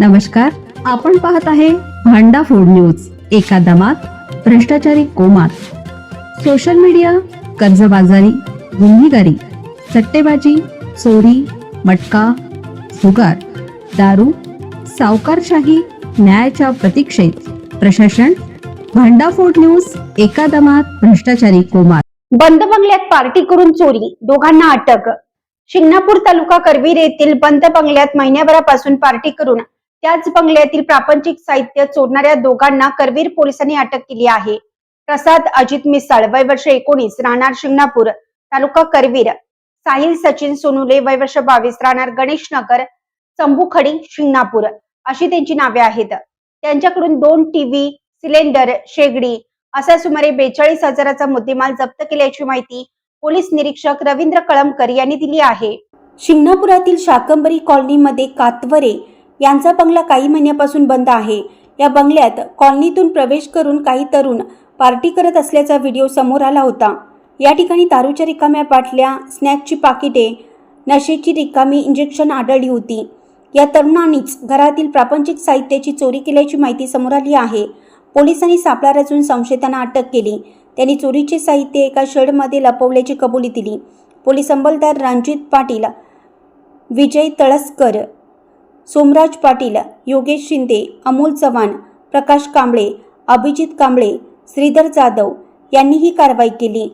नमस्कार, आपण पाहत आहे भांडा फूड न्यूज. एका दमात भ्रष्टाचारी कोमात. सोशल मीडिया, कर्जबाजारी, गुन्हेगारी, सट्टेबाजी, चोरी, मटका, जुगार, दारू, सावकारशाही, न्यायाच्या प्रतीक्षेत प्रशासन. भांडा फूड न्यूज. एका दमात भ्रष्टाचारी कोमात. बंद बंगल्यात पार्टी करून चोरी, दोघांना अटक. शिंगणापूर तालुका करवीर येथील बंद बंगल्यात महिन्याभरापासून पार्टी करून त्याच बंगल्यातील प्रापंचिक साहित्य चोरणाऱ्या दोघांना करवीर पोलिसांनी अटक केली आहे. प्रसाद अजित मिसाळ, वय वर्ष 19, राहणार शिंगणापूर, तालुका करवीर. साहिल सचिन सोनुले, वय वर्ष 22, राहणार गणेश नगर, चंबुखडी, शिंगणापूर, अशी त्यांची नावे आहेत. त्यांच्याकडून 2 टीव्ही, सिलेंडर, शेगडी असा सुमारे 42,000चा मुद्देमाल जप्त केल्याची माहिती पोलीस निरीक्षक रवींद्र कळमकर यांनी दिली आहे. शिंगणापुरातील शाकंबरी कॉलनीमध्ये कातवरे यांचा बंगला काही महिन्यापासून बंद आहे. या बंगल्यात कॉलनीतून प्रवेश करून काही तरुण पार्टी करत असल्याचा व्हिडिओ समोर आला होता. या ठिकाणी दारूच्या रिकाम्या बाटल्या, स्नॅक्सची पाकिटे, नशेची रिकामी इंजेक्शन आढळली होती. या तरुणांनीच घरातील प्रापंचिक साहित्याची चोरी केल्याची माहिती समोर आली आहे. पोलिसांनी सापळा रचून संशयितांना अटक केली. त्यांनी चोरीचे साहित्य एका शेडमध्ये लपवल्याची कबुली दिली. पोलीस अंमलदार रणजित पाटील, विजय तळसकर, सोमराज पाटील, योगेश शिंदे, अमोल चव्हाण, प्रकाश कांबळे, अभिजित कांबळे, श्रीधर जाधव यांनी ही कारवाई केली.